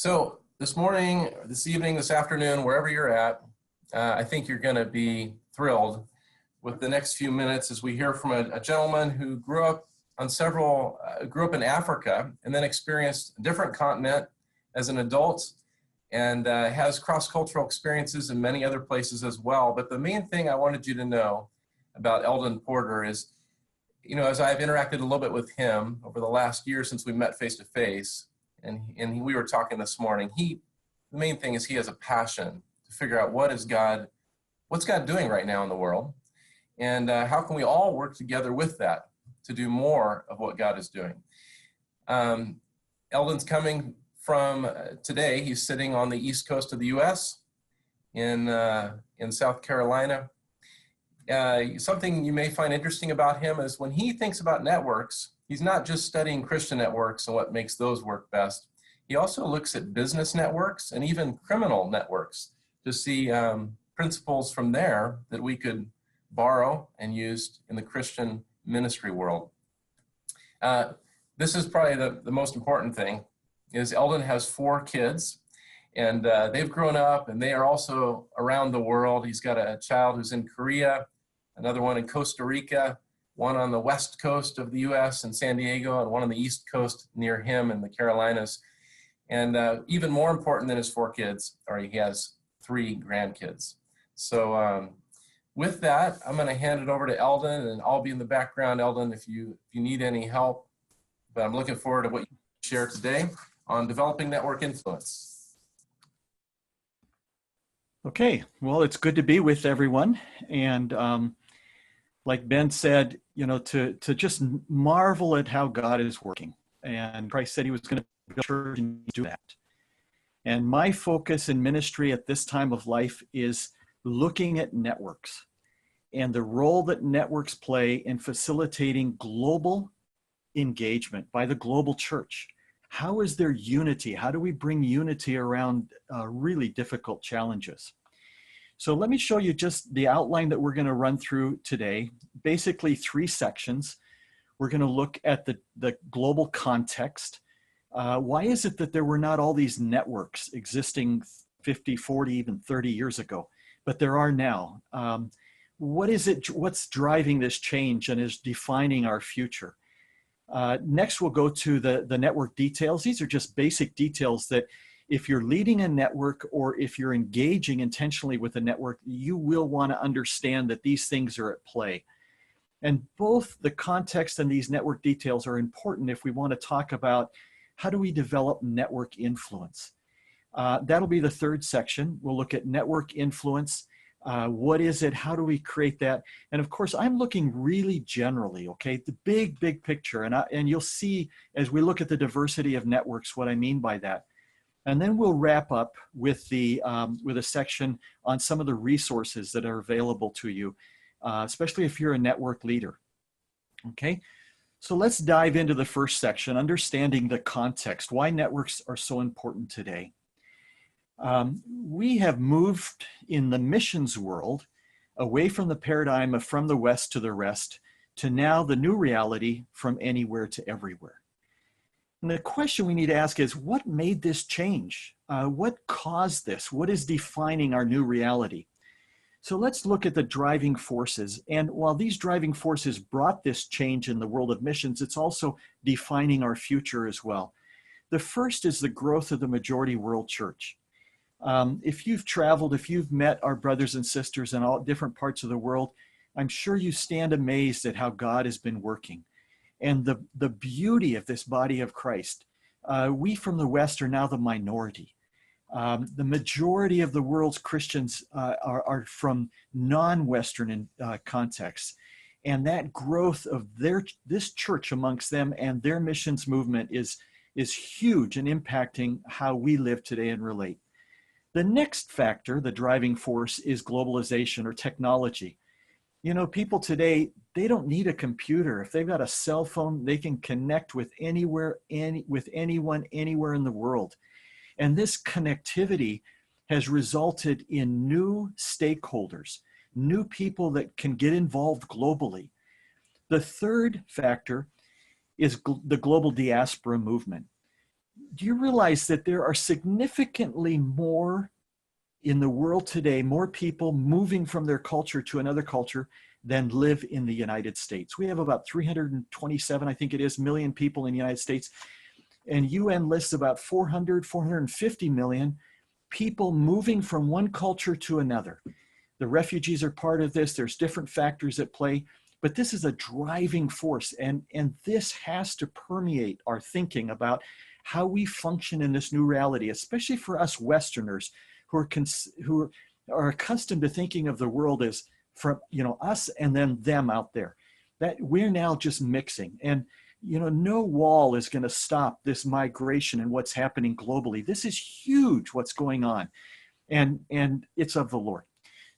So this morning, this evening, this afternoon, wherever you're at, I think you're going to be thrilled with the next few minutes as we hear from a gentleman who grew up in Africa and then experienced a different continent as an adult and has cross-cultural experiences in many other places as well. But the main thing I wanted you to know about Eldon Porter is, as I've interacted a little bit with him over the last year since we met face to face, and we were talking this morning, the main thing is he has a passion to figure out what's God doing right now in the world, and how can we all work together with that to do more of what God is doing. Eldon's coming from today. He's sitting on the east coast of the U.S. in South Carolina. Something you may find interesting about him is when he thinks about networks, he's not just studying Christian networks and what makes those work best. He also looks at business networks and even criminal networks to see principles from there that we could borrow and use in the Christian ministry world. This is probably the most important thing, is Eldon has 4 kids, and they've grown up and they are also around the world. He's got a child who's in Korea, another one in Costa Rica, one on the west coast of the U.S. in San Diego, and one on the east coast near him in the Carolinas. And even more important than his 4 kids, he has 3 grandkids. So with that, I'm going to hand it over to Eldon, and I'll be in the background, Eldon, if you need any help. But I'm looking forward to what you share today on developing network influence. Okay, well, it's good to be with everyone. And like Ben said, to just marvel at how God is working. And Christ said he was going to build a church and do that. And my focus in ministry at this time of life is looking at networks and the role that networks play in facilitating global engagement by the global church. How is there unity? How do we bring unity around really difficult challenges? So let me show you just the outline that we're going to run through today. Basically 3 sections. We're going to look at the global context. Why is it that there were not all these networks existing 50, 40, even 30 years ago, but there are now? What's driving this change and is defining our future? Next, we'll go to the network details. These are just basic details that if you're leading a network or if you're engaging intentionally with a network, you will want to understand that these things are at play. And both the context and these network details are important if we want to talk about how do we develop network influence. That'll be the 3rd section. We'll look at network influence. What is it? How do we create that? And of course, I'm looking really generally, okay, the big picture. And you'll see as we look at the diversity of networks what I mean by that. And then we'll wrap up with with a section on some of the resources that are available to you, especially if you're a network leader. Okay, so let's dive into the first section, understanding the context, why networks are so important today. We have moved in the missions world away from the paradigm of from the West to the rest to now the new reality from anywhere to everywhere. And the question we need to ask is, what made this change? What caused this? What is defining our new reality? So let's look at the driving forces. And while these driving forces brought this change in the world of missions, it's also defining our future as well. The first is the growth of the majority world church. If you've traveled, if you've met our brothers and sisters in all different parts of the world, I'm sure you stand amazed at how God has been working. And the beauty of this body of Christ. We from the West are now the minority. The majority of the world's Christians are from non-Western contexts. And that growth of this church amongst them and their missions movement is huge in impacting how we live today and relate. The next factor, the driving force, is globalization or technology. People today, they don't need a computer. If they've got a cell phone, they can connect with with anyone, anywhere in the world. And this connectivity has resulted in new stakeholders, new people that can get involved globally. The third factor is the global diaspora movement. do you realize that there are significantly more in the world today, more people moving from their culture to another culture than live in the United States? We have about 327, I think it is, million people in the United States. And UN lists about 400, 450 million people moving from one culture to another. The refugees are part of this. There's different factors at play, but this is a driving force. And this has to permeate our thinking about how we function in this new reality, especially for us Westerners who are accustomed to thinking of the world as from, us and then them out there. That we're now just mixing. And, no wall is going to stop this migration and what's happening globally. This is huge, what's going on. And it's of the Lord.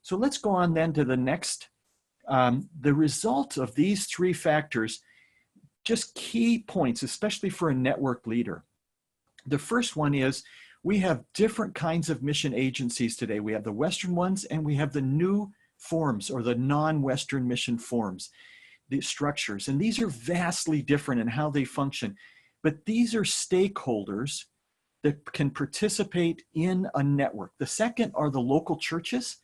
So let's go on then to the next. The result of these three factors, just key points, especially for a network leader. The first one is we have different kinds of mission agencies today. We have the Western ones and we have the new forms or the non-Western mission forms, the structures. And these are vastly different in how they function. But these are stakeholders that can participate in a network. The second are the local churches.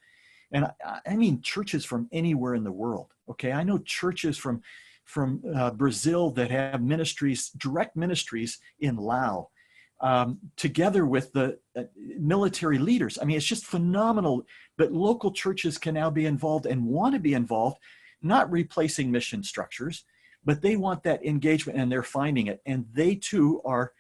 And I mean churches from anywhere in the world. Okay, I know churches from Brazil that have ministries, direct ministries in Laos, together with the military leaders. I mean, it's just phenomenal that local churches can now be involved and want to be involved, not replacing mission structures, but they want that engagement and they're finding it. And they too are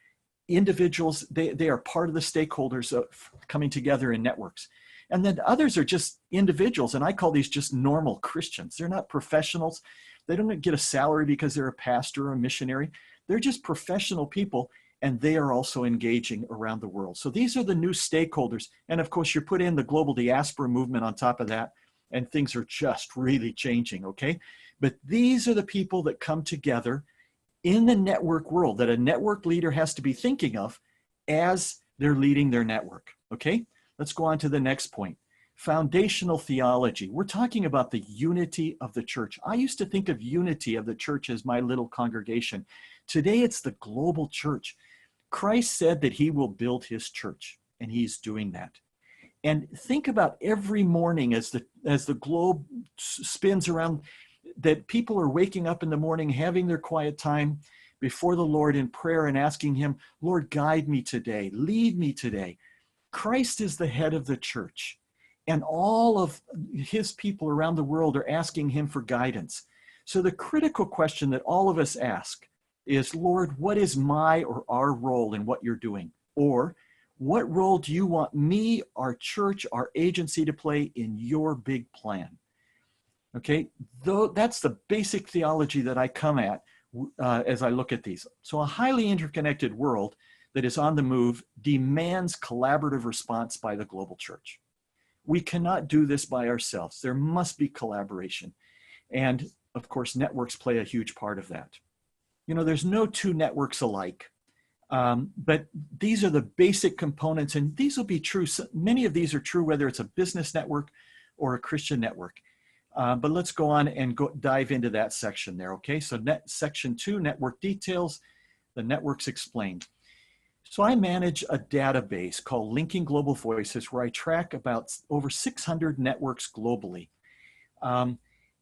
individuals. They are part of the stakeholders of coming together in networks. And then others are just individuals. And I call these just normal Christians. They're not professionals. They don't get a salary because they're a pastor or a missionary. They're just professional people. And they are also engaging around the world. So these are the new stakeholders. And of course, you put in the global diaspora movement on top of that, and things are just really changing, okay? But these are the people that come together in the network world that a network leader has to be thinking of as they're leading their network, okay? Let's go on to the next point. Foundational theology. We're talking about the unity of the church. I used to think of unity of the church as my little congregation. Today, it's the global church. Christ said that he will build his church, and he's doing that. And think about every morning as the globe spins around, that people are waking up in the morning, having their quiet time before the Lord in prayer and asking him, Lord, guide me today, lead me today. Christ is the head of the church, and all of his people around the world are asking him for guidance. So the critical question that all of us ask is, Lord, what is my or our role in what you're doing? Or what role do you want me, our church, our agency to play in your big plan? Okay, though that's the basic theology that I come at as I look at these. So a highly interconnected world that is on the move demands collaborative response by the global church. We cannot do this by ourselves. There must be collaboration. And of course, networks play a huge part of that. There's no two networks alike, but these are the basic components, and these will be true. Many of these are true whether it's a business network or a Christian network. But let's go on and dive into that section there, okay? So section 2, network details, the networks explained. So I manage a database called Linking Global Voices, where I track about over 600 networks globally.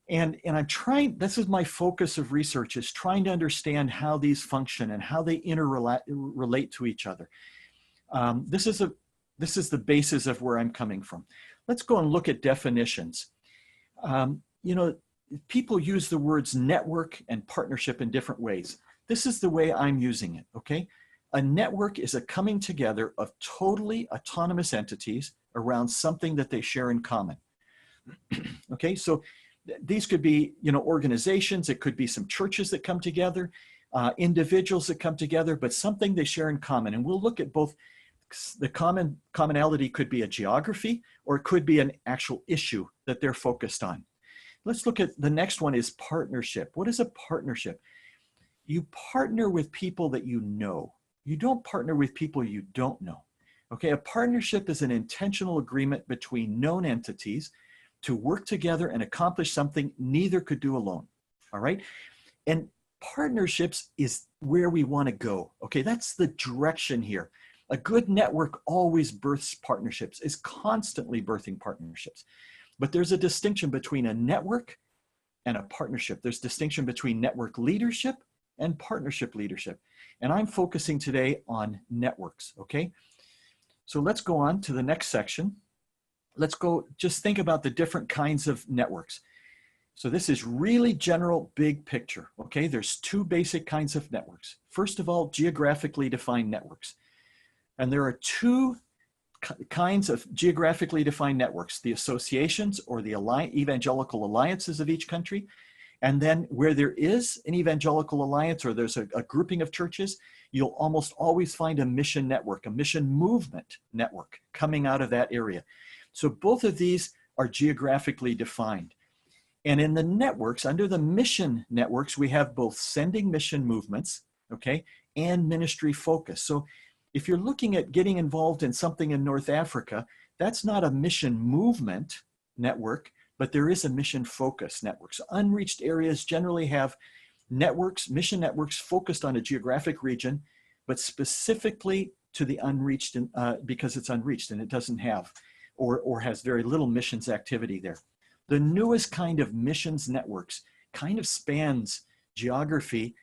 And I'm trying, this is my focus of research, is trying to understand how these function and how they interrelate to each other. This is the basis of where I'm coming from. Let's go and look at definitions. People use the words network and partnership in different ways. This is the way I'm using it, okay? A network is a coming together of totally autonomous entities around something that they share in common. Okay, so these could be, organizations. It could be some churches that come together, individuals that come together, but something they share in common. And we'll look at both. The commonality could be a geography, or it could be an actual issue that they're focused on. Let's look at the next one is partnership. What is a partnership? You partner with people that you know. You don't partner with people you don't know. Okay, a partnership is an intentional agreement between known entities to work together and accomplish something neither could do alone. All right, and Partnerships is where we want to go. Okay, that's the direction here. A good network always births partnerships, is constantly birthing partnerships. But there's a distinction between a network and a partnership. There's distinction between network leadership and partnership leadership. And I'm focusing today on networks, okay? So let's go on to the next section. Let's go just think about the different kinds of networks. So this is really general, big picture, okay? There's two basic kinds of networks. First of all, geographically defined networks. And there are two kinds of geographically defined networks, the associations or the evangelical alliances of each country. And then where there is an evangelical alliance or there's a grouping of churches, you'll almost always find a mission network, a mission movement network coming out of that area. So both of these are geographically defined. And in the networks, under the mission networks, we have both sending mission movements, okay, and ministry focus. So if you're looking at getting involved in something in North Africa, that's not a mission movement network, but there is a mission focus network. So unreached areas generally have networks, mission networks focused on a geographic region, but specifically to the unreached because it's unreached and it doesn't have or has very little missions activity there. The newest kind of missions networks kind of spans geography,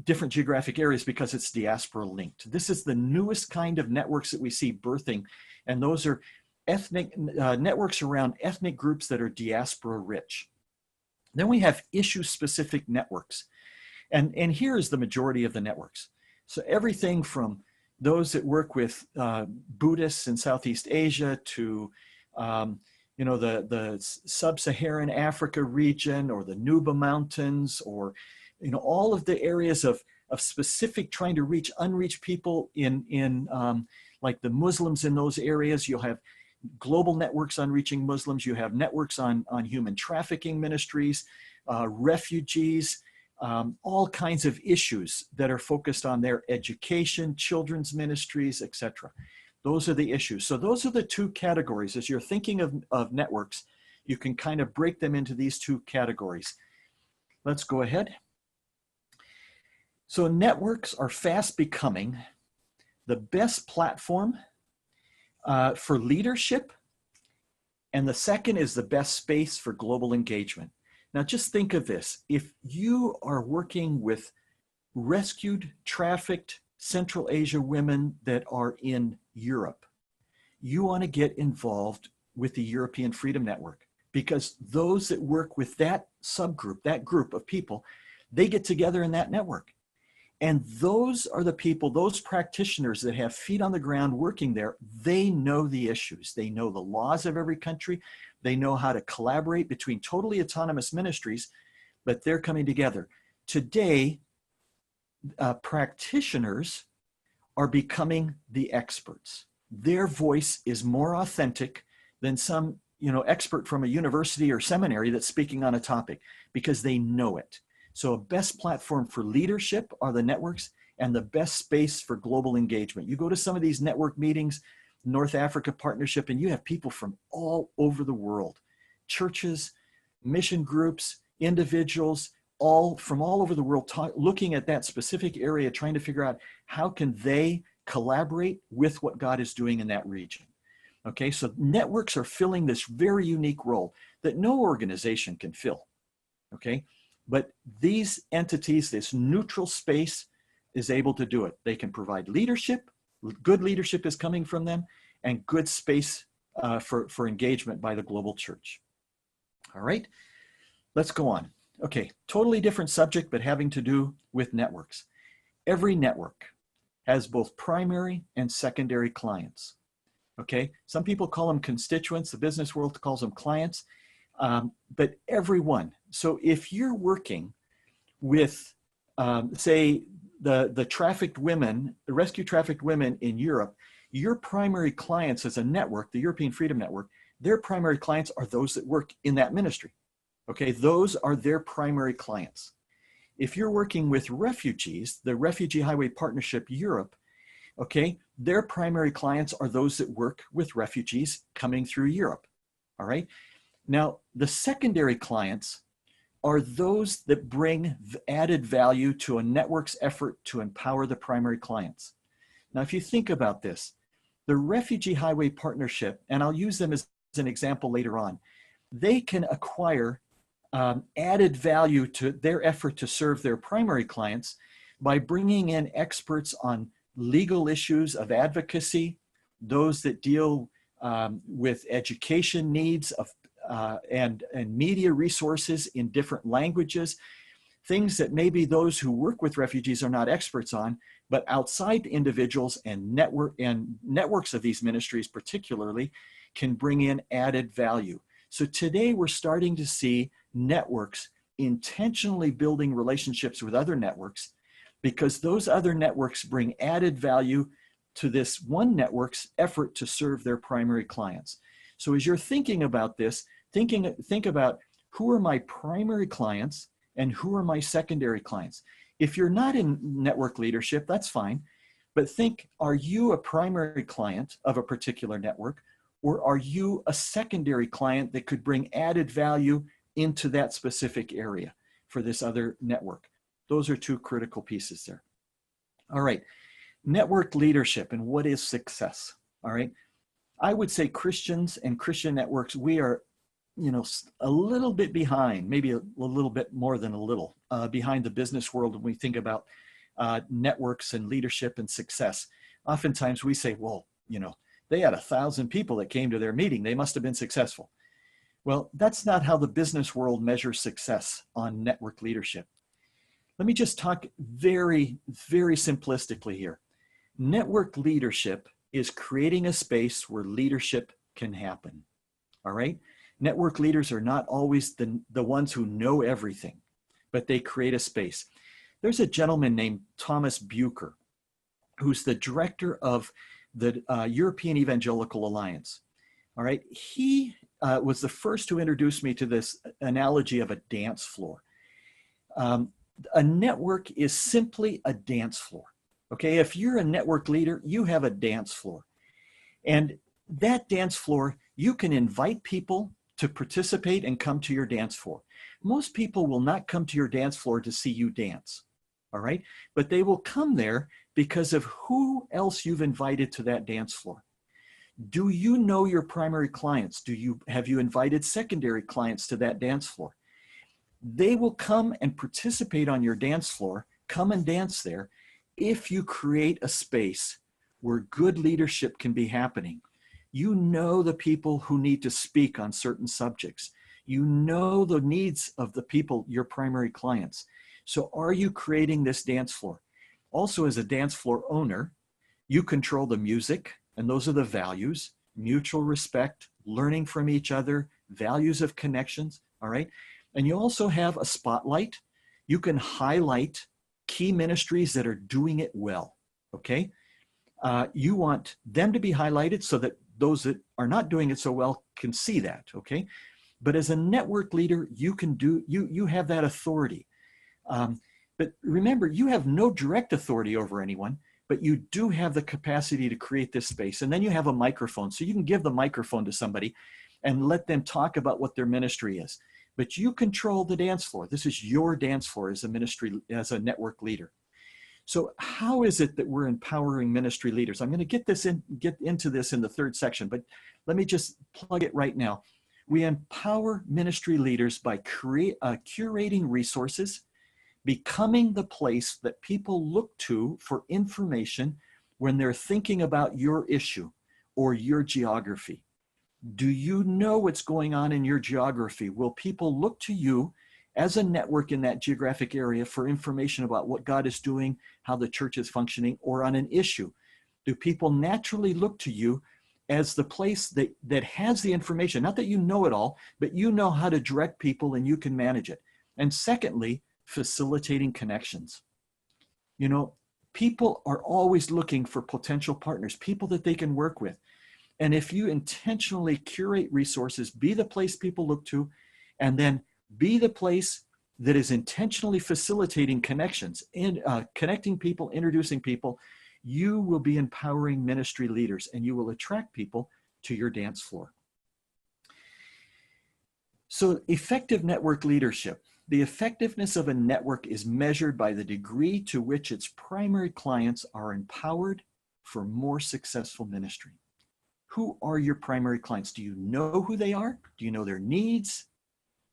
different geographic areas because it's diaspora linked. This is the newest kind of networks that we see birthing, and those are ethnic networks around ethnic groups that are diaspora rich. Then we have issue-specific networks, and here is the majority of the networks. So everything from those that work with Buddhists in Southeast Asia to the sub-Saharan Africa region or the Nuba Mountains, or all of the areas of specific trying to reach unreached people in like the Muslims in those areas. You'll have global networks on reaching Muslims. You have networks on human trafficking ministries, refugees, all kinds of issues that are focused on their education, children's ministries, etc. Those are the issues. So those are the two categories. As you're thinking of networks, you can kind of break them into these two categories. Let's go ahead. So networks are fast becoming the best platform for leadership, and the second is the best space for global engagement. Now just think of this. If you are working with rescued, trafficked Central Asia women that are in Europe, you want to get involved with the European Freedom Network, because those that work with that subgroup, that group of people, they get together in that network. And those are the people, those practitioners that have feet on the ground working there. They know the issues. They know the laws of every country. They know how to collaborate between totally autonomous ministries, but they're coming together. Today, practitioners are becoming the experts. Their voice is more authentic than some expert from a university or seminary that's speaking on a topic, because they know it. So a best platform for leadership are the networks, and the best space for global engagement. You go to some of these network meetings, North Africa Partnership, and you have people from all over the world, churches, mission groups, individuals, all from all over the world, looking at that specific area, trying to figure out how can they collaborate with what God is doing in that region. Okay, so networks are filling this very unique role that no organization can fill. Okay, but these entities, this neutral space, is able to do it. They can provide leadership, good leadership is coming from them, and good space for engagement by the global church. All right, let's go on. Okay, totally different subject, but having to do with networks. Every network has both primary and secondary clients. Okay, some people call them constituents, the business world calls them clients, but everyone. So if you're working with, say, the trafficked women, the rescue trafficked women in Europe, your primary clients as a network, the European Freedom Network, their primary clients are those that work in that ministry. Okay, those are their primary clients. If you're working with refugees, the Refugee Highway Partnership Europe, okay, their primary clients are those that work with refugees coming through Europe. All right. Now, the secondary clients are those that bring added value to a network's effort to empower the primary clients. Now, if you think about this, the Refugee Highway Partnership, and I'll use them as an example later on, they can acquire added value to their effort to serve their primary clients by bringing in experts on legal issues of advocacy, those that deal with education needs of, and media resources in different languages, things that maybe those who work with refugees are not experts on, but outside individuals and networks of these ministries particularly can bring in added value. So today we're starting to see networks intentionally building relationships with other networks because those other networks bring added value to this one network's effort to serve their primary clients. So as you're thinking about this, think about who are my primary clients and who are my secondary clients. If you're not in network leadership, that's fine. But think, are you a primary client of a particular network, or are you a secondary client that could bring added value into that specific area for this other network? Those are two critical pieces there. All right, network leadership and what is success? All right, I would say Christians and Christian networks, we are, a little bit behind, maybe a little bit more than a little, behind the business world when we think about networks and leadership and success. Oftentimes we say, well, they had 1,000 people that came to their meeting. They must have been successful. Well, that's not how the business world measures success on network leadership. Let me just talk very, very simplistically here. Network leadership is creating a space where leadership can happen. All right? Network leaders are not always the ones who know everything, but they create a space. There's a gentleman named Thomas Bucher, who's the director of the European Evangelical Alliance. All right, he was the first to introduce me to this analogy of a dance floor. A network is simply a dance floor. Okay, if you're a network leader, you have a dance floor. And that dance floor, you can invite people to participate and come to your dance floor. Most people will not come to your dance floor to see you dance, all right? But they will come there because of who else you've invited to that dance floor. Do you know your primary clients? Have you invited secondary clients to that dance floor? They will come and participate on your dance floor, come and dance there, if you create a space where good leadership can be happening. You know the people who need to speak on certain subjects. You know the needs of the people, your primary clients. So are you creating this dance floor? Also, as a dance floor owner, you control the music, and those are the values: mutual respect, learning from each other, values of connections, all right? And you also have a spotlight. You can highlight key ministries that are doing it well, okay? You want them to be highlighted so that those that are not doing it so well can see that, okay? But as a network leader, you have that authority. But remember, you have no direct authority over anyone, but you do have the capacity to create this space. And then you have a microphone, so you can give the microphone to somebody and let them talk about what their ministry is. But you control the dance floor. This is your dance floor as a ministry, as a network leader. So how is it that we're empowering ministry leaders? I'm going to get into this in the third section, but let me just plug it right now. We empower ministry leaders by curating resources, becoming the place that people look to for information when they're thinking about your issue or your geography. Do you know what's going on in your geography? Will people look to you as a network in that geographic area for information about what God is doing, how the church is functioning, or on an issue? Do people naturally look to you as the place that has the information? Not that you know it all, but you know how to direct people and you can manage it. And secondly, facilitating connections. People are always looking for potential partners, people that they can work with. And if you intentionally curate resources, be the place people look to, and then be the place that is intentionally facilitating connections, and connecting people, introducing people, you will be empowering ministry leaders and you will attract people to your dance floor. So effective network leadership. The effectiveness of a network is measured by the degree to which its primary clients are empowered for more successful ministry. Who are your primary clients? Do you know who they are? Do you know their needs,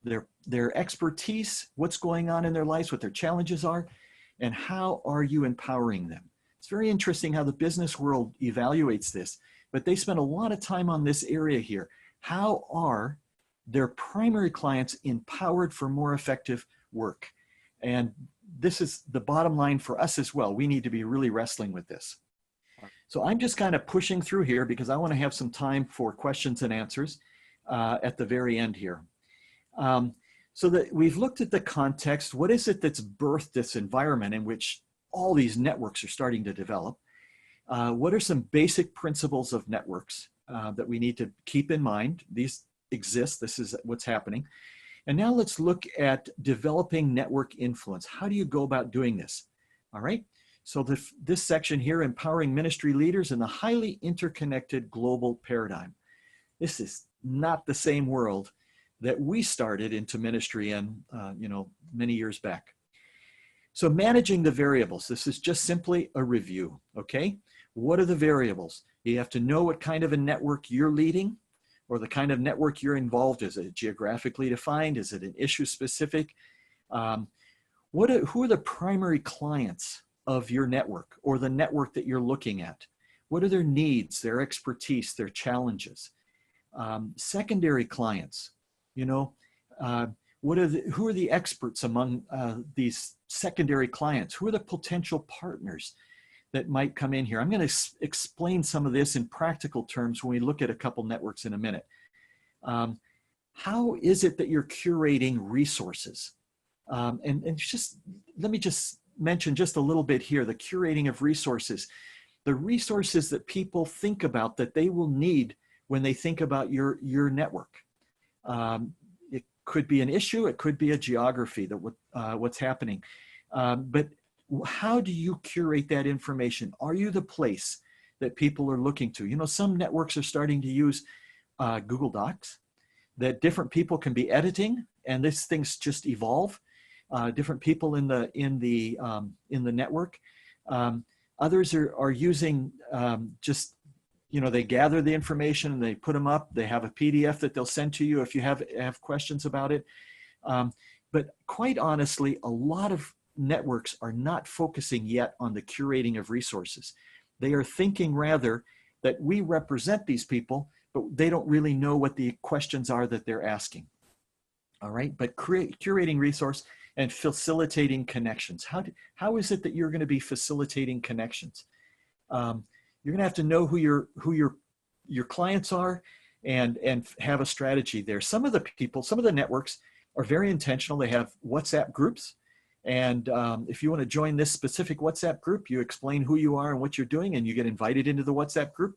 their expertise, what's going on in their lives, what their challenges are, and how are you empowering them? It's very interesting how the business world evaluates this, but they spend a lot of time on this area here. How are their primary clients empowered for more effective work? And this is the bottom line for us as well. We need to be really wrestling with this. So I'm just kind of pushing through here because I want to have some time for questions and answers at the very end here. So that we've looked at the context. What is it that's birthed this environment in which all these networks are starting to develop? What are some basic principles of networks that we need to keep in mind? These exist. This is what's happening. And now let's look at developing network influence. How do you go about doing this? All right. So this section here, empowering ministry leaders in the highly interconnected global paradigm. This is not the same world that we started into ministry in, many years back. So managing the variables. This is just simply a review. Okay. What are the variables? You have to know what kind of a network you're leading, or the kind of network you're involved. Is it geographically defined? Is it an issue specific? Who are the primary clients of your network, or the network that you're looking at? What are their needs, their expertise, their challenges? Secondary clients, who are the experts among these secondary clients? Who are the potential partners that might come in here? I'm going to explain some of this in practical terms when we look at a couple networks in a minute. How is it that you're curating resources? Let me just mention just a little bit here, the curating of resources. The resources that people think about that they will need when they think about your network. It could be an issue, it could be a geography, what's happening. But how do you curate that information? Are you the place that people are looking to? Some networks are starting to use Google Docs that different people can be editing, and these things just evolve. Different people in the network. Others are using they gather the information and they put them up. They have a PDF that they'll send to you if you have questions about it. But quite honestly, a lot of networks are not focusing yet on the curating of resources. They are thinking rather that we represent these people, but they don't really know what the questions are that they're asking. All right, but curating resource and facilitating connections. How is it that you're going to be facilitating connections? You're going to have to know who your clients are and have a strategy there. Some of the networks are very intentional. They have WhatsApp groups. And if you want to join this specific WhatsApp group, you explain who you are and what you're doing, and you get invited into the WhatsApp group.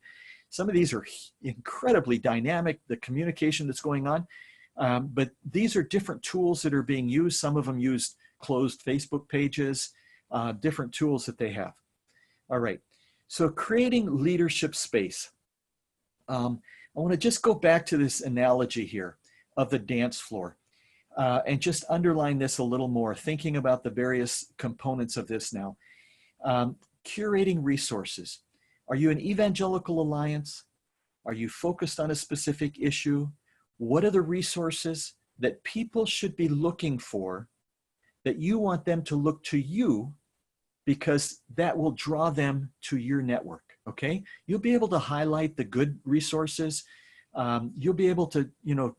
Some of these are incredibly dynamic, the communication that's going on. But these are different tools that are being used. Some of them use closed Facebook pages, different tools that they have. All right. So creating leadership space. I want to just go back to this analogy here of the dance floor and just underline this a little more, thinking about the various components of this now. Curating resources. Are you an evangelical alliance? Are you focused on a specific issue? What are the resources that people should be looking for that you want them to look to you, because that will draw them to your network, okay? You'll be able to highlight the good resources. You'll be able to,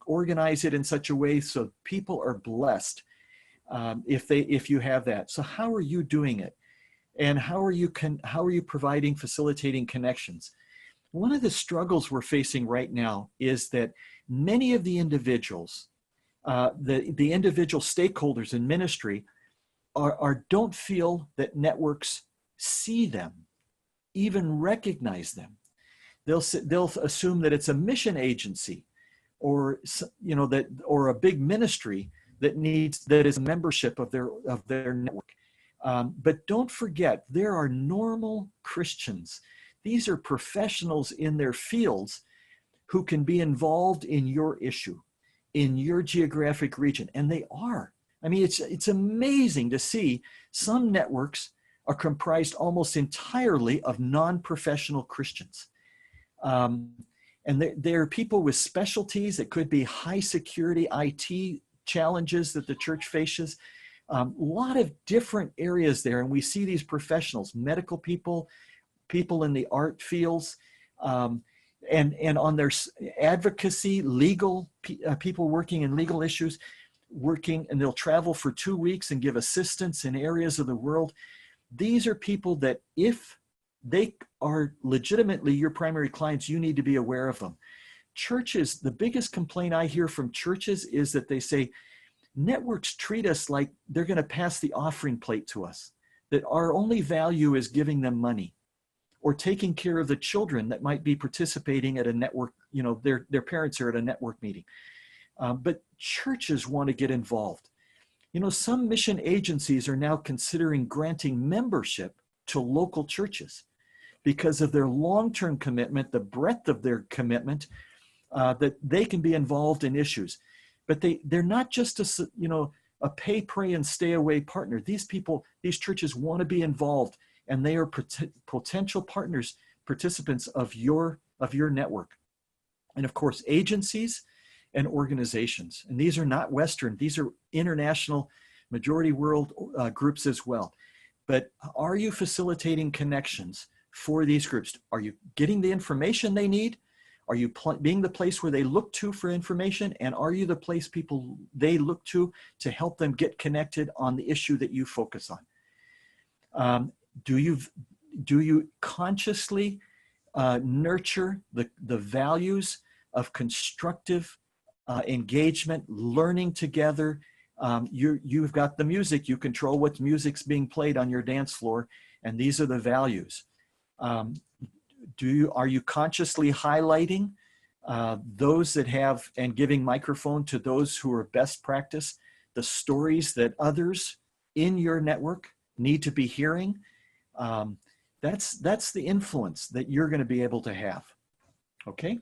organize it in such a way so people are blessed if you have that. So how are you doing it? And how are you facilitating connections? One of the struggles we're facing right now is that many of the individuals, the individual stakeholders in ministry don't feel that networks see them, even recognize them. They'll assume that it's a mission agency or a big ministry that is a membership of their network. But don't forget, there are normal Christians. These are professionals in their fields who can be involved in your issue, in your geographic region, and they are. I mean, it's amazing to see some networks are comprised almost entirely of non-professional Christians. And there are people with specialties. It could be high security IT challenges that the church faces. A lot of different areas there. And we see these professionals, medical people, people in the art fields, and on their advocacy, legal people working in legal issues, and they'll travel for 2 weeks and give assistance in areas of the world. These are people that if they are legitimately your primary clients, you need to be aware of them. Churches, the biggest complaint I hear from churches is that they say, networks treat us like they're going to pass the offering plate to us, that our only value is giving them money or taking care of the children that might be participating at a network, their parents are at a network meeting. But churches want to get involved. Some mission agencies are now considering granting membership to local churches because of their long-term commitment, the breadth of their commitment, that they can be involved in issues. But they're not just a pay, pray, and stay away partner. These churches want to be involved, and they are potential partners, participants of your network. And of course, agencies and organizations. And these are not Western, these are international, majority world groups as well. But are you facilitating connections for these groups? Are you getting the information they need? Are you being the place where they look to for information? And are you the place they look to help them get connected on the issue that you focus on? Do you consciously nurture the values of constructive engagement, learning together? You've got the music, you control what music's being played on your dance floor, and these are the values. Are you consciously highlighting those that have, and giving microphone to those who are best practice, the stories that others in your network need to be hearing? That's the influence that you're going to be able to have. Okay?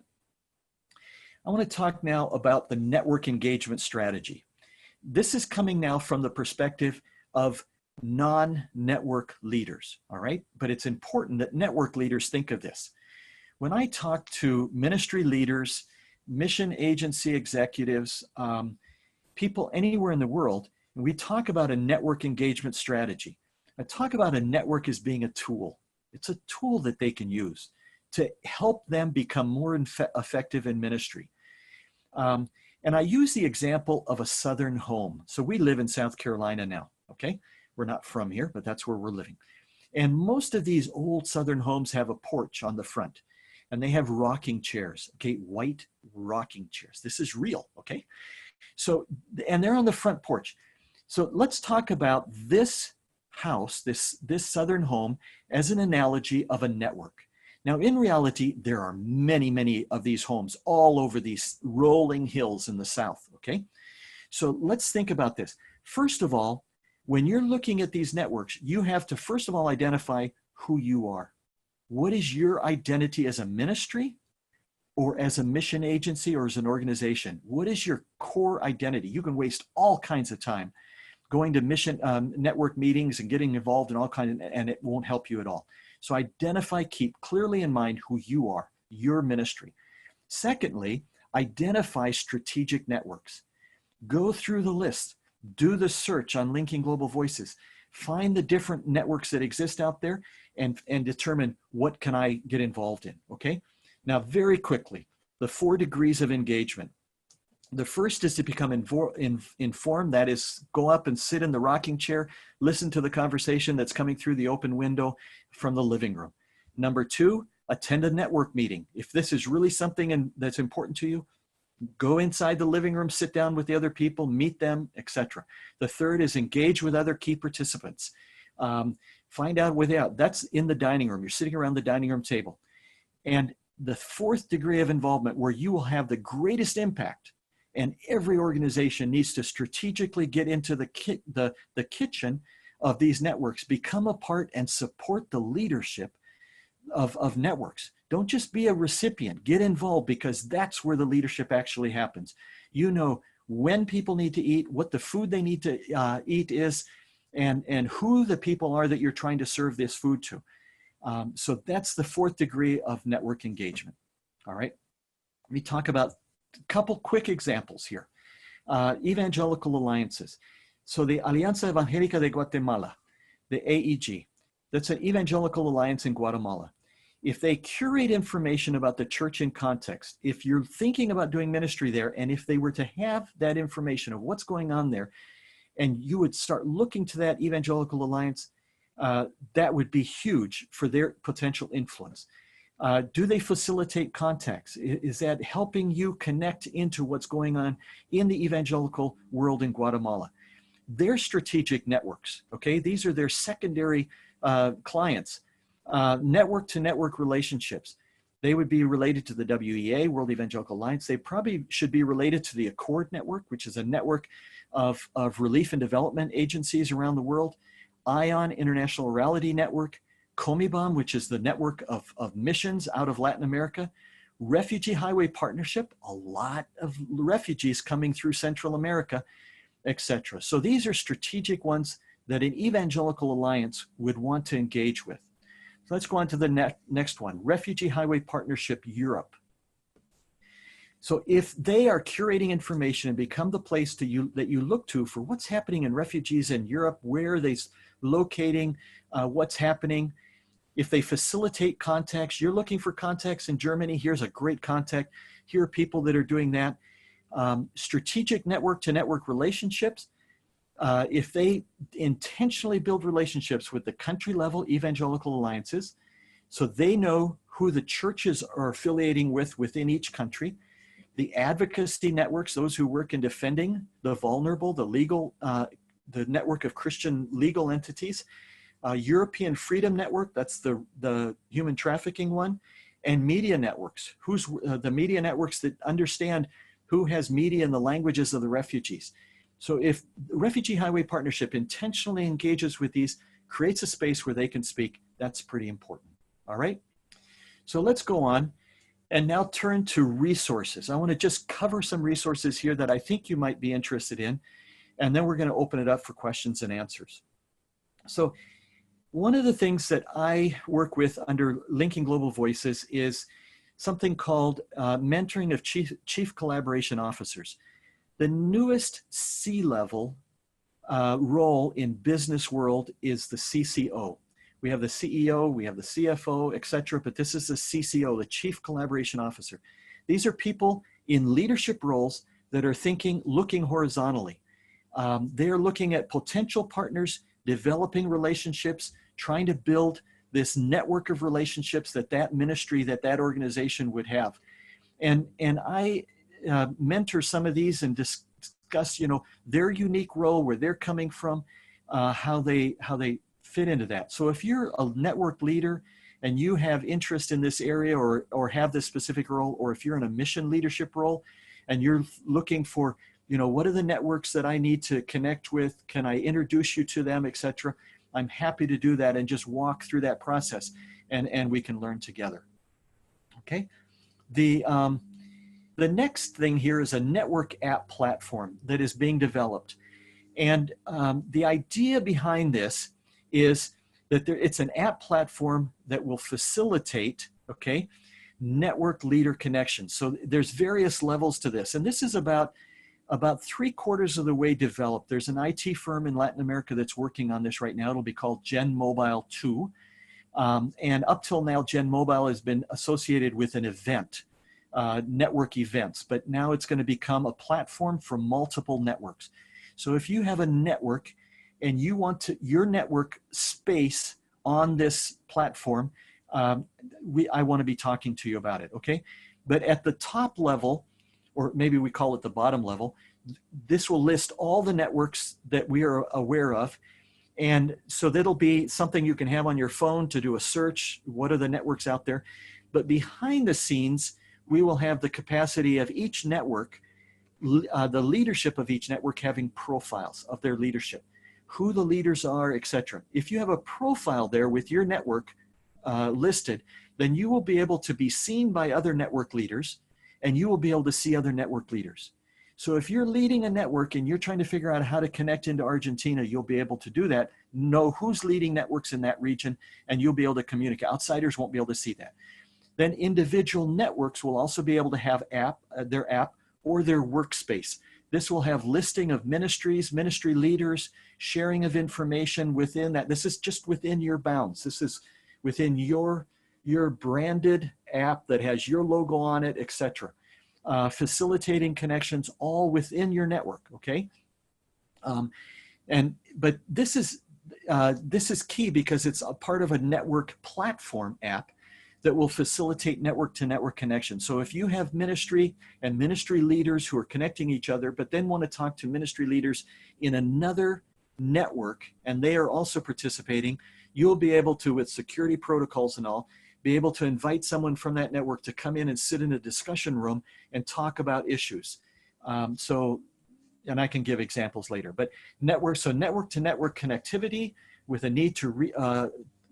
I want to talk now about the network engagement strategy. This is coming now from the perspective of non-network leaders, all right? But it's important that network leaders think of this. When I talk to ministry leaders, mission agency executives, people anywhere in the world, and we talk about a network engagement strategy, I talk about a network as being a tool. It's a tool that they can use to help them become more effective in ministry. And I use the example of a southern home. So we live in South Carolina now, okay? We're not from here, but that's where we're living. And most of these old southern homes have a porch on the front, and they have rocking chairs, okay? White rocking chairs. This is real, okay? So, and they're on the front porch. So let's talk about this house, this southern home, as an analogy of a network. Now, in reality, there are many, many of these homes all over these rolling hills in the south, okay? So let's think about this. First of all, when you're looking at these networks, you have to, first of all, identify who you are. What is your identity as a ministry or as a mission agency or as an organization? What is your core identity? You can waste all kinds of time going to mission network meetings and getting involved in all kinds, and it won't help you at all. So identify, keep clearly in mind who you are, your ministry. Secondly, identify strategic networks. Go through the list, do the search on Linking Global Voices, find the different networks that exist out there and determine what can I get involved in, okay? Now, very quickly, the 4 degrees of engagement. The first is to become informed. That is, go up and sit in the rocking chair, listen to the conversation that's coming through the open window from the living room. Number 2, attend a network meeting. If this is really something that's important to you, go inside the living room, sit down with the other people, meet them, etc. The third is engage with other key participants. Find out that's in the dining room. You're sitting around the dining room table. And the 4th degree of involvement, where you will have the greatest impact, and every organization needs to strategically get into the kitchen of these networks, become a part and support the leadership of networks. Don't just be a recipient, get involved, because that's where the leadership actually happens. when people need to eat, what the food they need to eat is, and who the people are that you're trying to serve this food to. So that's the fourth degree of network engagement. All right. Let me talk about a couple quick examples here. Evangelical alliances. So the Alianza Evangélica de Guatemala, the AEG, that's an evangelical alliance in Guatemala. If they curate information about the church in context, if you're thinking about doing ministry there, and if they were to have that information of what's going on there, and you would start looking to that evangelical alliance, that would be huge for their potential influence. Do they facilitate contacts? Is that helping you connect into what's going on in the evangelical world in Guatemala? Their strategic networks, okay? These are their secondary clients. Network to network relationships. They would be related to the WEA, World Evangelical Alliance. They probably should be related to the Accord Network, which is a network of relief and development agencies around the world. ION, International Orality Network. Comibam, which is the network of missions out of Latin America. Refugee Highway Partnership, a lot of refugees coming through Central America, etc. So these are strategic ones that an evangelical alliance would want to engage with. So let's go on to the next one, Refugee Highway Partnership Europe. So if they are curating information and become the place that you look to for what's happening in refugees in Europe, where are they locating, what's happening, if they facilitate contacts, you're looking for contacts in Germany, here's a great contact, here are people that are doing that. Strategic network to network relationships, if they intentionally build relationships with the country level evangelical alliances, so they know who the churches are affiliating with within each country, the advocacy networks, those who work in defending the vulnerable, the legal, the network of Christian legal entities, European Freedom Network, that's the human trafficking one, and media networks, who's the media networks that understand who has media in the languages of the refugees. So if the Refugee Highway Partnership intentionally engages with these, creates a space where they can speak, that's pretty important, all right? So let's go on and now turn to resources. I wanna just cover some resources here that I think you might be interested in, and then we're gonna open it up for questions and answers. So one of the things that I work with under Linking Global Voices is something called mentoring of chief collaboration officers. The newest C-level role in business world is the CCO. We have the CEO, we have the CFO, etc., but this is the CCO, the Chief Collaboration Officer. These are people in leadership roles that are looking horizontally. They're looking at potential partners, developing relationships, trying to build this network of relationships that ministry, that organization would have. And I mentor some of these and discuss, their unique role, where they're coming from, how they fit into that. So if you're a network leader and you have interest in this area or have this specific role, or if you're in a mission leadership role and you're looking for, what are the networks that I need to connect with? Can I introduce you to them, etc.? I'm happy to do that and just walk through that process, and we can learn together. Okay. The next thing here is a network app platform that is being developed. And the idea behind this is that it's an app platform that will facilitate, okay, network leader connections. So there's various levels to this. And this is about 3/4 of the way developed. There's an IT firm in Latin America that's working on this right now. It'll be called Gen Mobile 2. And up till now, Gen Mobile has been associated with an event, network events, but now it's going to become a platform for multiple networks. So if you have a network and you want your network space on this platform, I want to be talking to you about it, okay? But at the top level, or maybe we call it the bottom level, this will list all the networks that we are aware of. And so that'll be something you can have on your phone to do a search. What are the networks out there? But behind the scenes, we will have the capacity of each network, the leadership of each network having profiles of their leadership, who the leaders are, etc. If you have a profile there with your network listed, then you will be able to be seen by other network leaders, and you will be able to see other network leaders. So if you're leading a network and you're trying to figure out how to connect into Argentina, you'll be able to do that, know who's leading networks in that region, and you'll be able to communicate. Outsiders won't be able to see that. Then individual networks will also be able to have their app or their workspace. This will have listing of ministries, ministry leaders, sharing of information within that. This is just within your bounds. This is within your branded app that has your logo on it, etc. Facilitating connections all within your network, okay? But this is key because it's a part of a network platform app that will facilitate network-to-network connection. So if you have ministry and ministry leaders who are connecting each other, but then want to talk to ministry leaders in another network, and they are also participating, you'll be able to, with security protocols and all, be able to invite someone from that network to come in and sit in a discussion room and talk about issues. And I can give examples later, but network-to-network connectivity with a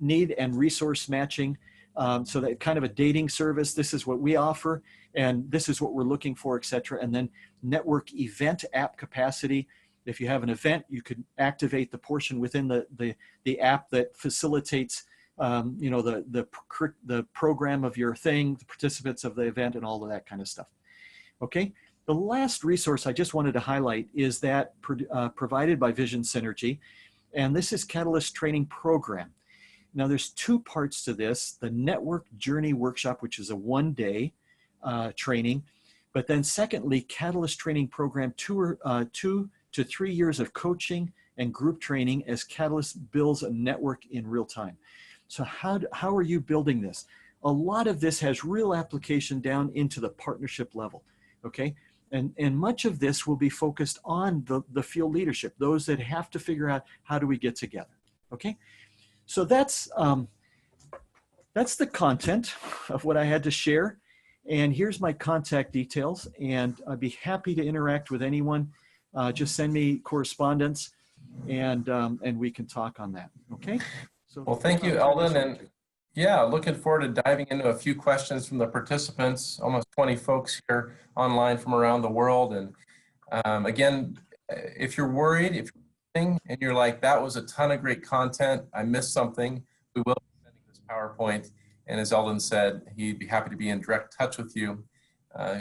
need and resource matching. So that kind of a dating service, this is what we offer, and this is what we're looking for, et cetera. And then network event app capacity. If you have an event, you could activate the portion within the app that facilitates the program of your thing, the participants of the event, and all of that kind of stuff. Okay. The last resource I just wanted to highlight is that provided by Vision Synergy, and this is Catalyst Training Program. Now there's two parts to this, the Network Journey Workshop, which is a one-day training, but then secondly, Catalyst Training Program, 2 to 3 years of coaching and group training as Catalyst builds a network in real time. So how are you building this? A lot of this has real application down into the partnership level, okay? And much of this will be focused on the field leadership, those that have to figure out how do we get together, okay? So that's the content of what I had to share. And here's my contact details. And I'd be happy to interact with anyone. Just send me correspondence and we can talk on that. Okay. So, well, thank you, Eldon. And yeah, looking forward to diving into a few questions from the participants, almost 20 folks here online from around the world. And again, if you're worried, if and you're like, that was a ton of great content, I missed something, we will be sending this PowerPoint. And as Eldon said, he'd be happy to be in direct touch with you.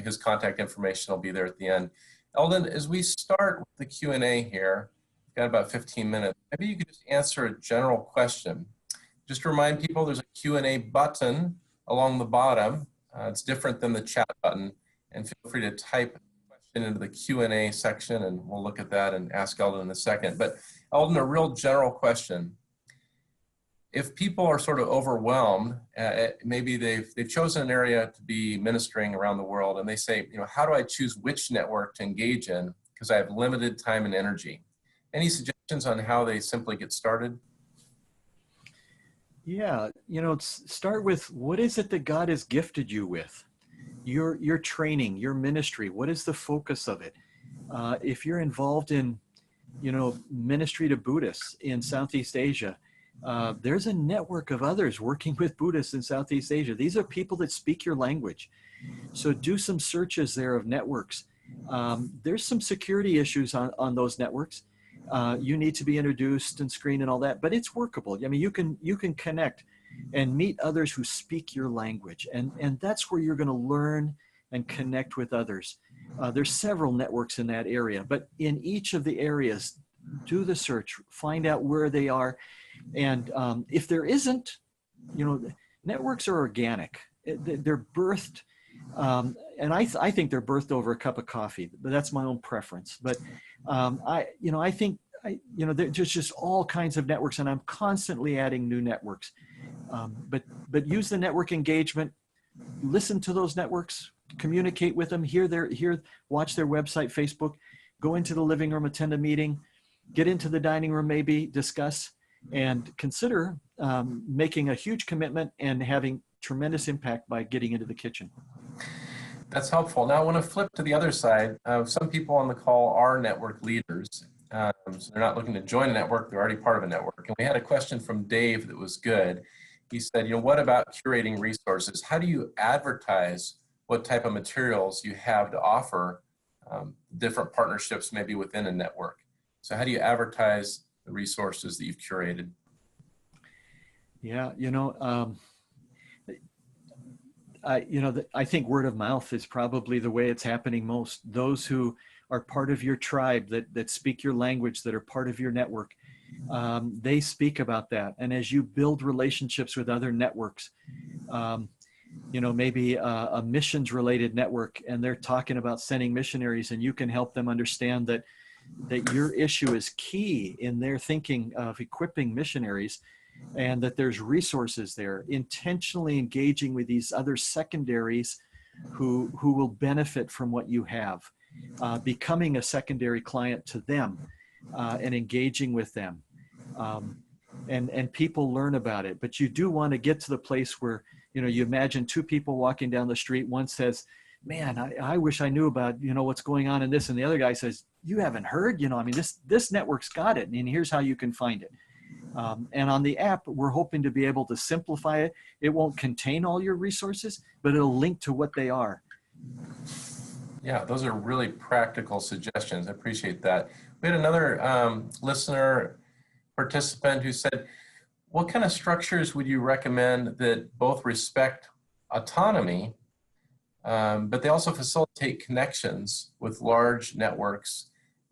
His contact information will be there at the end. Eldon, as we start with the Q&A here, we've got about 15 minutes. Maybe you could just answer a general question. Just to remind people, there's a Q&A button along the bottom. It's different than the chat button. And feel free to type into the Q&A section, and we'll look at that and ask Eldon in a second. But Eldon, a real general question. If people are sort of overwhelmed, maybe they've chosen an area to be ministering around the world, and they say, how do I choose which network to engage in because I have limited time and energy? Any suggestions on how they simply get started? Yeah, start with what is it that God has gifted you with? Your training, your ministry, what is the focus of it? If you're involved in, ministry to Buddhists in Southeast Asia, there's a network of others working with Buddhists in Southeast Asia. These are people that speak your language. So do some searches there of networks. There's some security issues on those networks. You need to be introduced and screened and all that, but it's workable. I mean, you can connect and meet others who speak your language. And that's where you're going to learn and connect with others. There's several networks in that area, but in each of the areas, do the search, find out where they are. And if there isn't, networks are organic. They're birthed, and I think they're birthed over a cup of coffee, but that's my own preference. But I think, there's just all kinds of networks, and I'm constantly adding new networks. But use the network engagement, listen to those networks, communicate with them, watch their website, Facebook, go into the living room, attend a meeting, get into the dining room, maybe discuss, and consider making a huge commitment and having tremendous impact by getting into the kitchen. That's helpful. Now I want to flip to the other side. Some people on the call are network leaders. So they're not looking to join a network, they're already part of a network. And we had a question from Dave that was good. He said, what about curating resources? How do you advertise what type of materials you have to offer different partnerships maybe within a network. So how do you advertise the resources that you've curated? Yeah, I think word of mouth is probably the way it's happening most. Those who are part of your tribe, that speak your language, that are part of your network, they speak about that. And as you build relationships with other networks, maybe a missions related network, and they're talking about sending missionaries, and you can help them understand that your issue is key in their thinking of equipping missionaries, and that there's resources there, intentionally engaging with these other secondaries who will benefit from what you have, becoming a secondary client to them, and engaging with them. And people learn about it, but you do want to get to the place where, you imagine two people walking down the street. One says, man, I wish I knew about, what's going on in this. And the other guy says, you haven't heard, this network's got it, and here's how you can find it. And on the app, we're hoping to be able to simplify it. It won't contain all your resources, but it'll link to what they are. Yeah, those are really practical suggestions. I appreciate that. We had another listener participant who said, what kind of structures would you recommend that both respect autonomy, but they also facilitate connections with large networks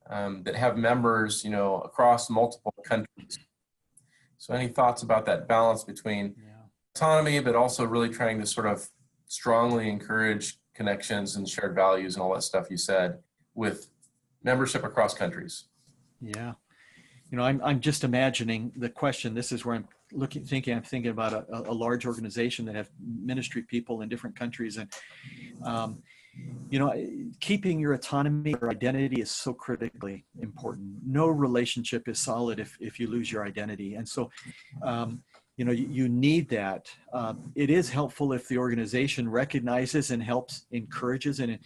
that have members, across multiple countries? So any thoughts about that balance between autonomy, but also really trying to sort of strongly encourage connections and shared values and all that stuff you said with membership across countries? Yeah. I'm just imagining the question. This is where I'm thinking about a large organization that have ministry people in different countries. And, keeping your autonomy or identity is so critically important. No relationship is solid if you lose your identity. And so, you need that. It is helpful if the organization recognizes and helps, encourages, and,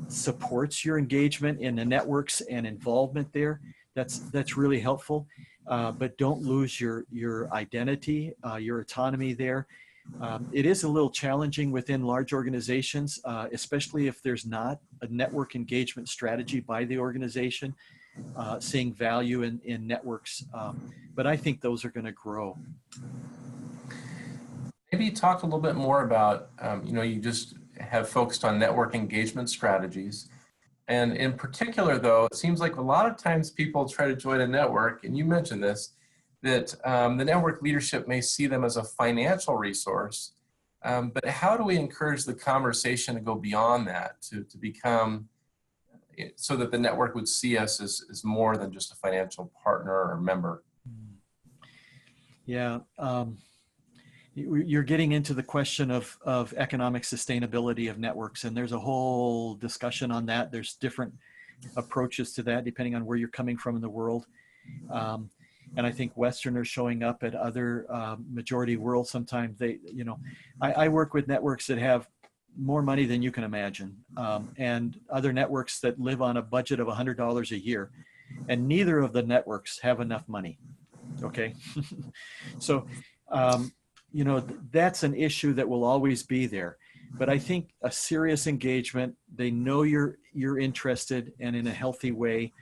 supports your engagement in the networks and involvement there. That's really helpful. But don't lose your identity, your autonomy there. It is a little challenging within large organizations, especially if there's not a network engagement strategy by the organization, seeing value in networks. But I think those are going to grow. Maybe talk a little bit more about, you just have focused on network engagement strategies. And in particular, though, it seems like a lot of times people try to join a network, and you mentioned this, that the network leadership may see them as a financial resource. But how do we encourage the conversation to go beyond that, to become, so that the network would see us as more than just a financial partner or member? Yeah. You're getting into the question of economic sustainability of networks, and there's a whole discussion on that. There's different approaches to that depending on where you're coming from in the world. And I think Westerners showing up at other majority world, sometimes I work with networks that have more money than you can imagine, and other networks that live on a budget of $100 a year, and neither of the networks have enough money. Okay. So, that's an issue that will always be there. But I think a serious engagement, they know you're interested, and in a healthy way,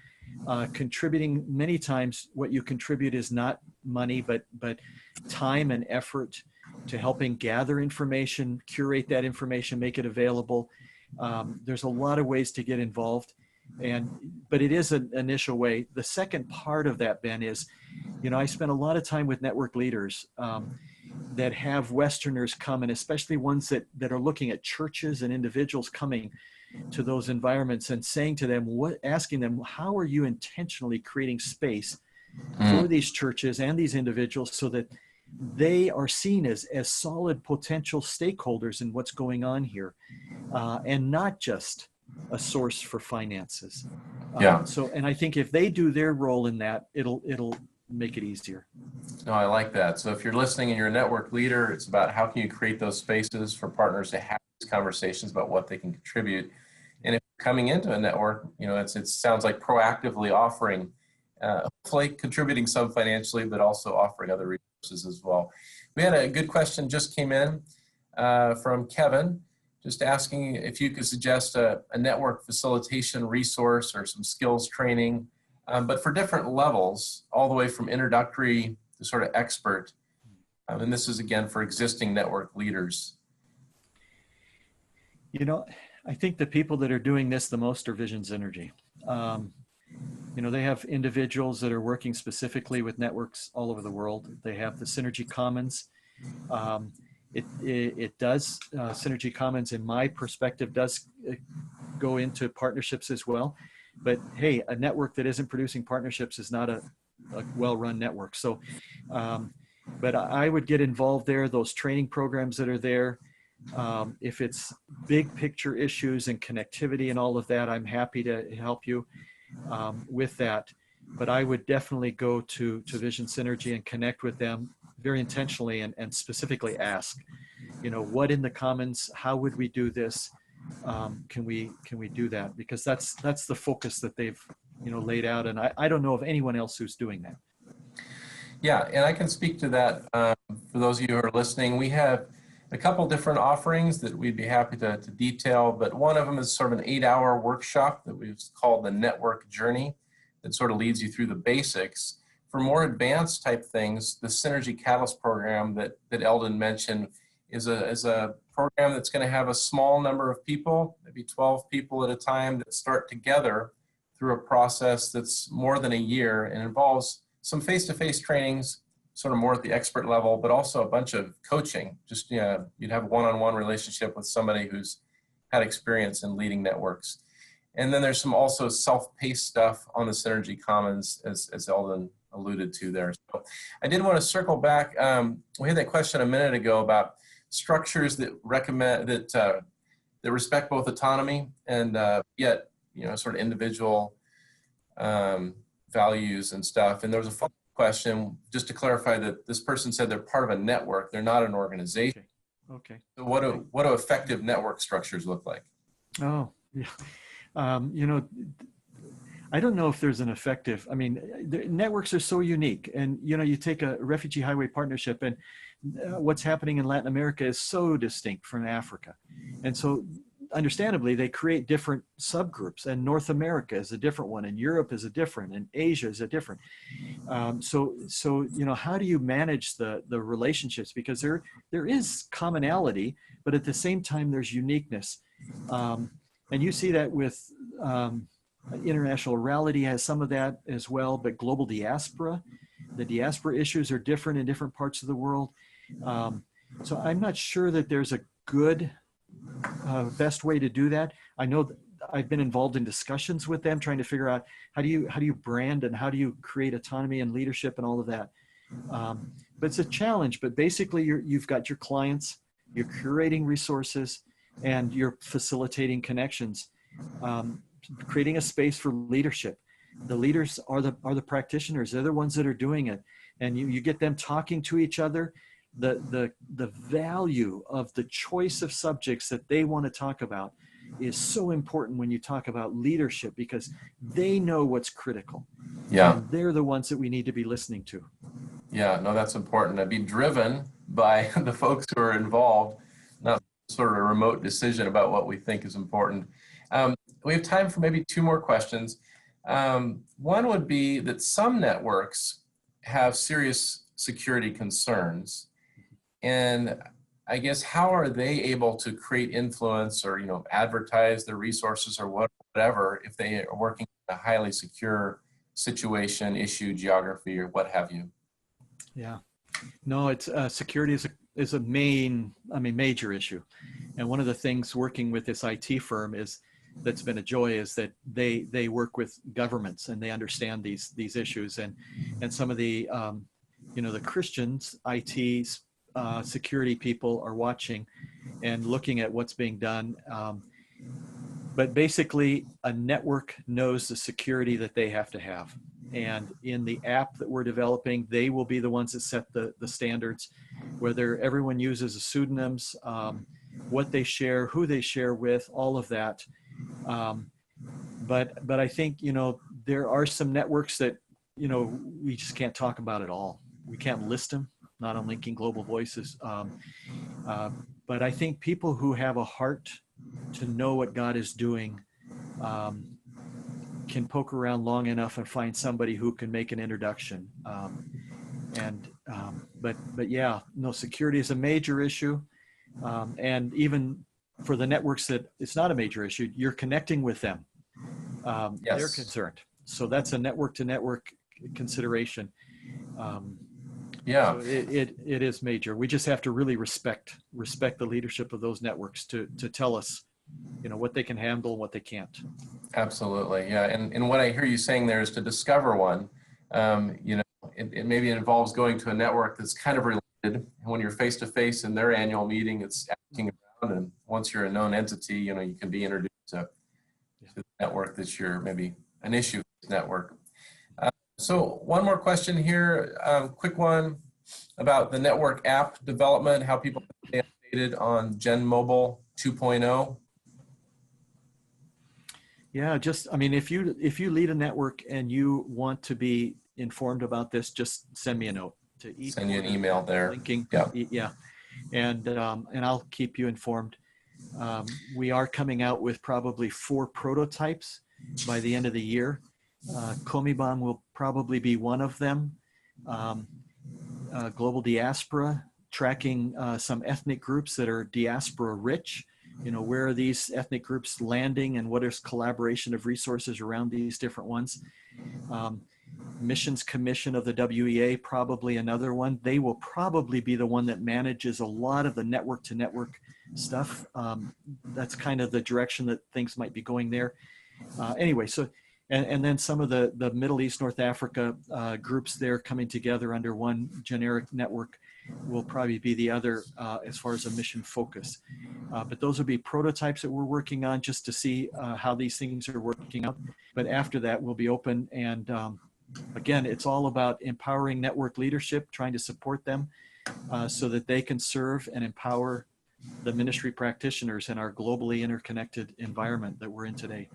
contributing. Many times what you contribute is not money, but time and effort to helping gather information, curate that information, make it available. There's a lot of ways to get involved, but it is an initial way. The second part of that, Ben, is, I spent a lot of time with network leaders that have Westerners come, and especially ones that are looking at churches and individuals coming to those environments and saying to them, asking them, how are you intentionally creating space for these churches and these individuals so that they are seen as solid potential stakeholders in what's going on here, and not just a source for finances. Yeah. And I think if they do their role in that, it'll make it easier. No, I like that. So if you're listening and you're a network leader, it's about how can you create those spaces for partners to have these conversations about what they can contribute. And if you're coming into a network, it sounds like proactively offering, hopefully contributing some financially, but also offering other resources as well. We had a good question just came in from Kevin. just asking if you could suggest a network facilitation resource or some skills training, but for different levels, all the way from introductory to sort of expert. And this is again for existing network leaders. You know, I think the people that are doing this the most are Visions Energy. You know, they have individuals that are working specifically with networks all over the world. They have the Synergy Commons. It does, Synergy Commons, in my perspective, does go into partnerships as well. But hey, a network that isn't producing partnerships is not a well-run network. So, but I would get involved there, those training programs that are there. If it's big picture issues and connectivity and all of that, I'm happy to help you with that. But I would definitely go to Vision Synergy and connect with them very intentionally and specifically ask, you know, what in the Commons, how would we do this? Can we do that? Because that's the focus that they've, you know, laid out. And I don't know of anyone else who's doing that. Yeah, and I can speak to that for those of you who are listening. We have a couple different offerings that we'd be happy to detail, but one of them is sort of an 8-hour workshop that we've called the Network Journey that sort of leads you through the basics. For more advanced type things, the Synergy Catalyst program that Eldon mentioned is a program that's going to have a small number of people, maybe 12 people at a time, that start together through a process that's more than a year and involves some face-to-face trainings, sort of more at the expert level, but also a bunch of coaching. Just, you know, you'd have a one-on-one relationship with somebody who's had experience in leading networks. And then there's some also self-paced stuff on the Synergy Commons, as Eldon alluded to there. So I did want to circle back. We had that question a minute ago about structures that recommend that respect both autonomy and yet, you know, sort of individual values and stuff. And there was a follow-up question just to clarify that this person said they're part of a network, they're not an organization. Okay. So what do effective network structures look like? Oh, yeah. You know, I don't know if there's an effective, I mean, the networks are so unique, and, you know, you take a refugee highway partnership, and what's happening in Latin America is so distinct from Africa. And so understandably, they create different subgroups, and North America is a different one, and Europe is a different, and Asia is a different. So, you know, how do you manage the relationships? Because there is commonality, but at the same time, there's uniqueness. And you see that with International Orality has some of that as well, but global diaspora, the diaspora issues are different in different parts of the world. So I'm not sure that there's a good best way to do that. I know that I've been involved in discussions with them trying to figure out how do you brand and how do you create autonomy and leadership and all of that. But it's a challenge. But basically, you've got your clients, you're curating resources, and you're facilitating connections, creating a space for leadership. The leaders are the practitioners. They're the ones that are doing it, and you get them talking to each other. The value of the choice of subjects that they want to talk about is so important when you talk about leadership, because they know what's critical. Yeah. And they're the ones that we need to be listening to. Yeah, no, that's important. To be driven by the folks who are involved, not sort of a remote decision about what we think is important. We have time for maybe 2 more questions. One would be that some networks have serious security concerns. And I guess, how are they able to create influence or, you know, advertise their resources or whatever if they are working in a highly secure situation, issue, geography, or what have you? Yeah, no, it's security is a major issue. And one of the things working with this IT firm that's been a joy is that they work with governments and they understand these issues, and some of the you know, the Christians IT security people are watching and looking at what's being done. But basically, a network knows the security that they have to have. And in the app that we're developing, they will be the ones that set the standards, whether everyone uses pseudonyms, what they share, who they share with, all of that. But I think, you know, there are some networks that, you know, we just can't talk about at all. We can't list them, not on Linking Global Voices. but I think people who have a heart to know what God is doing can poke around long enough and find somebody who can make an introduction. But yeah, no, security is a major issue. And even for the networks that it's not a major issue, you're connecting with them. They're Yes. concerned. So that's a network to network consideration. Yeah. So it is major. We just have to really respect the leadership of those networks to tell us, what they can handle and what they can't. Absolutely. Yeah. And what I hear you saying there is to discover one. It maybe involves going to a network that's kind of related. And when you're face to face in their annual meeting, it's asking around. And once you're a known entity, you can be introduced to the network that's your maybe an issue network. So one more question here, quick one about the network app development, how people stay updated on Gen Mobile 2.0. Yeah, if you lead a network and you want to be informed about this, just send me a note to send you an email there. Linking. Yeah. Yeah. And I'll keep you informed. We are coming out with probably 4 prototypes by the end of the year. Comibang will probably be one of them. Global diaspora, tracking some ethnic groups that are diaspora rich. Where are these ethnic groups landing and what is collaboration of resources around these different ones? Missions Commission of the WEA, probably another one. They will probably be the one that manages a lot of the network to network stuff. That's kind of the direction that things might be going there. Anyway, so, and then some of the Middle East, North Africa groups there coming together under one generic network will probably be the other as far as a mission focus. But those will be prototypes that we're working on just to see how these things are working out. But after that, we'll be open. And again, it's all about empowering network leadership, trying to support them so that they can serve and empower the ministry practitioners in our globally interconnected environment that we're in today.